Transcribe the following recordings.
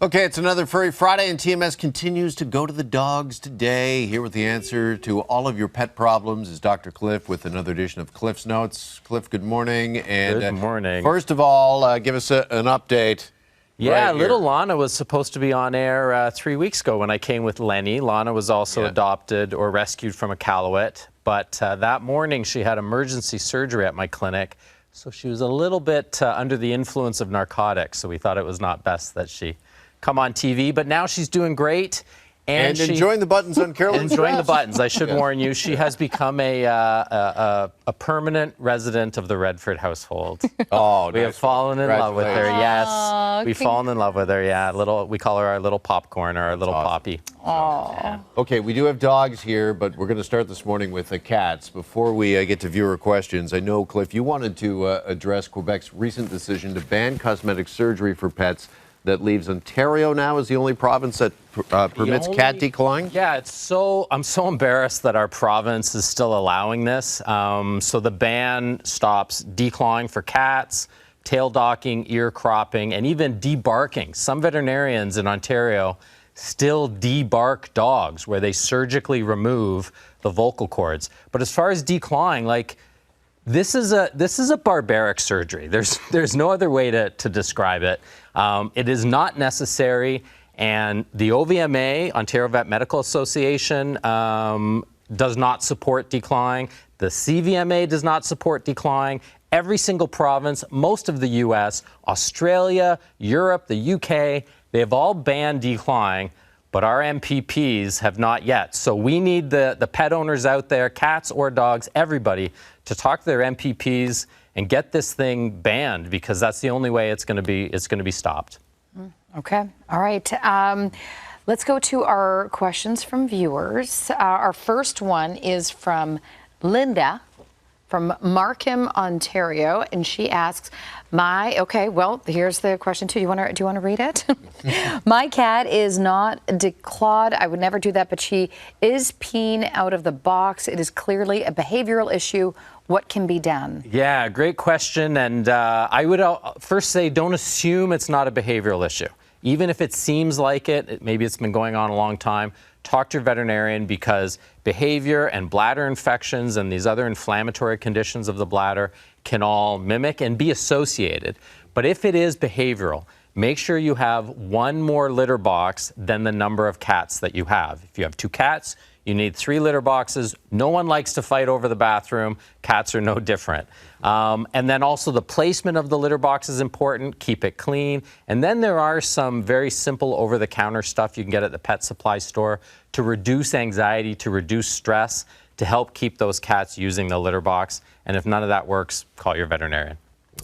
Okay, it's another Furry Friday, and TMS continues to go to the dogs today. Here with the answer to all of your pet problems is Dr. Cliff with another edition of Cliff's Notes. Cliff, good morning. And, good morning. First of all, give us an update. Yeah, right little Lana was supposed to be on air 3 weeks ago when I came with Lenny. Lana was also adopted or rescued from a Callowit, but that morning she had emergency surgery at my clinic, so she was a little bit under the influence of narcotics, so we thought it was not best that she come on TV, but now she's doing great. And enjoying the buttons on Carolyn's Enjoying the buttons. I should warn you, she has become a permanent resident of the Redford household. Oh, we have fallen in love with her. Yes, we've fallen in love with her. Yeah, we call her our little popcorn or our little poppy. Oh. Okay, we do have dogs here, but we're going to start this morning with the cats. Before we get to viewer questions, I know, Cliff, you wanted to address Quebec's recent decision to ban cosmetic surgery for pets. That leaves Ontario now as the only province that permits cat declawing? Yeah, I'm so embarrassed that our province is still allowing this. So the ban stops declawing for cats, tail docking, ear cropping, and even debarking. Some veterinarians in Ontario still debark dogs where they surgically remove the vocal cords. But as far as declawing, like, this is a barbaric surgery. There's no other way to describe it. It is not necessary, and the OVMA, Ontario Vet Medical Association, does not support declawing. The CVMA does not support declawing. Every single province, most of the US, Australia, Europe, the UK, they have all banned declawing, but our MPPs have not yet. So we need the pet owners out there, cats or dogs, everybody, to talk to their MPPs and get this thing banned, because that's the only way it's going to be stopped. Okay. All right. Let's go to our questions from viewers. Our first one is from Linda from Markham, Ontario, and she asks, here's the question too. Do you want to read it? My cat is not declawed. I would never do that, but she is peeing out of the box. It is clearly a behavioral issue. What can be done? Yeah, great question. And I would first say, don't assume it's not a behavioral issue. Even if it seems like it, maybe it's been going on a long time, talk to your veterinarian, because behavior and bladder infections and these other inflammatory conditions of the bladder can all mimic and be associated. But if it is behavioral, make sure you have one more litter box than the number of cats that you have. If you have 2 cats, you need 3 litter boxes. No one likes to fight over the bathroom. Cats are no different. And then also the placement of the litter box is important. Keep it clean. And then there are some very simple over-the-counter stuff you can get at the pet supply store to reduce anxiety, to reduce stress, to help keep those cats using the litter box. And if none of that works, call your veterinarian.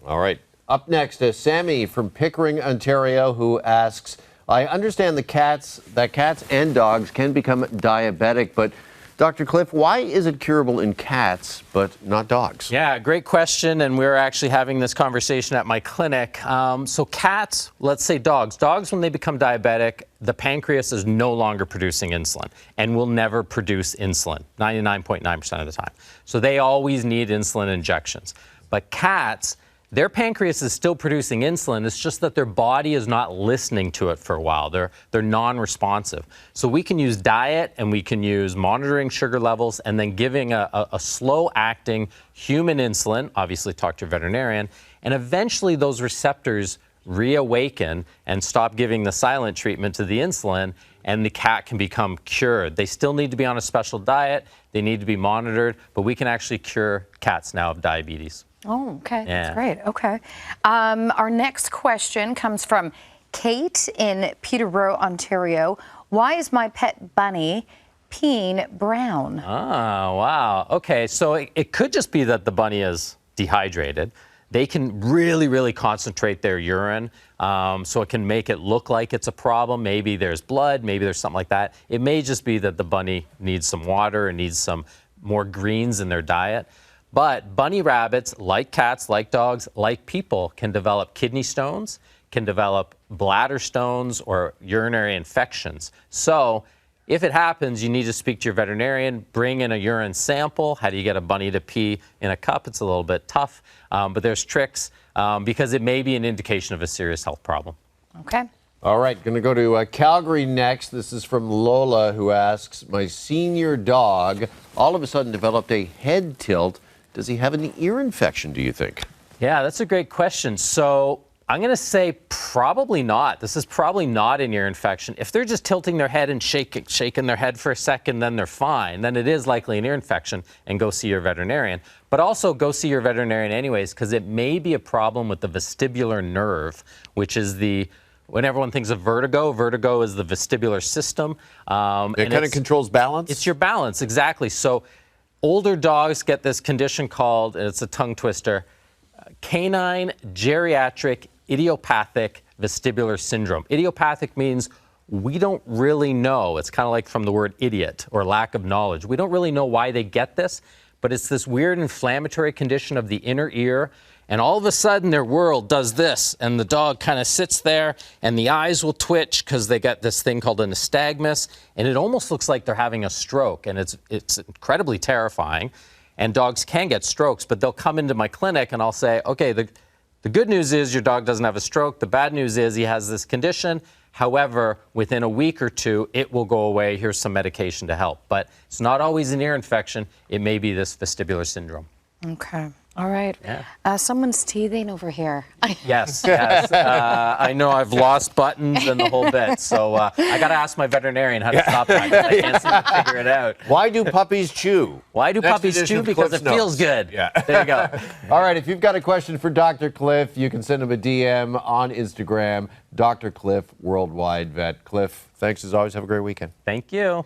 All right. Up next is Sammy from Pickering, Ontario, who asks, I understand that cats and dogs can become diabetic, but Dr. Cliff, why is it curable in cats but not dogs? Yeah, great question, and we're actually having this conversation at my clinic. So cats, let's say dogs, when they become diabetic, the pancreas is no longer producing insulin and will never produce insulin 99.9% of the time. So they always need insulin injections. But cats, their pancreas is still producing insulin. It's just that their body is not listening to it for a while. They're non-responsive. So we can use diet, and we can use monitoring sugar levels, and then giving a slow-acting human insulin. Obviously, talk to your veterinarian. And eventually, those receptors reawaken and stop giving the silent treatment to the insulin, and the cat can become cured. They still need to be on a special diet. They need to be monitored, but we can actually cure cats now of diabetes. Oh, okay. Yeah. That's great. Okay. Our next question comes from Kate in Peterborough, Ontario. Why is my pet bunny peeing brown? Oh, wow. Okay, so it could just be that the bunny is dehydrated. They can really, really concentrate their urine, so it can make it look like it's a problem. Maybe there's blood, maybe there's something like that. It may just be that the bunny needs some water and needs some more greens in their diet. But bunny rabbits, like cats, like dogs, like people, can develop kidney stones, can develop bladder stones or urinary infections. So if it happens, you need to speak to your veterinarian, bring in a urine sample. How do you get a bunny to pee in a cup? It's a little bit tough, but there's tricks because it may be an indication of a serious health problem. Okay. All right, going to go to Calgary next. This is from Lola, who asks, my senior dog all of a sudden developed a head tilt. Does he have an ear infection, do you think? Yeah, that's a great question. So I'm going to say probably not. This is probably not an ear infection. If they're just tilting their head and shaking their head for a second, then they're fine. Then it is likely an ear infection, and go see your veterinarian. But also go see your veterinarian anyways, because it may be a problem with the vestibular nerve, which is when everyone thinks of vertigo, vertigo is the vestibular system. It kind of controls balance? It's your balance, exactly. So older dogs get this condition called, and it's a tongue twister, canine geriatric idiopathic vestibular syndrome. Idiopathic means we don't really know. It's kind of like from the word idiot or lack of knowledge. We don't really know why they get this, but it's this weird inflammatory condition of the inner ear. And all of a sudden their world does this, and the dog kind of sits there, and the eyes will twitch because they got this thing called a nystagmus, and it almost looks like they're having a stroke, and it's incredibly terrifying. And dogs can get strokes, but they'll come into my clinic and I'll say, okay, the good news is your dog doesn't have a stroke. The bad news is he has this condition. However, within a week or two, it will go away. Here's some medication to help. But it's not always an ear infection. It may be this vestibular syndrome. Okay. All right. Yeah. Someone's teething over here. Yes, yes. I know I've lost buttons and the whole bit, so I got to ask my veterinarian how to stop that. I can't seem to figure it out. Why do puppies chew? Why do puppies chew? Because it feels good. Yeah. There you go. All right, if you've got a question for Dr. Cliff, you can send him a DM on Instagram, Dr. Cliff Worldwide Vet. Cliff, thanks as always. Have a great weekend. Thank you.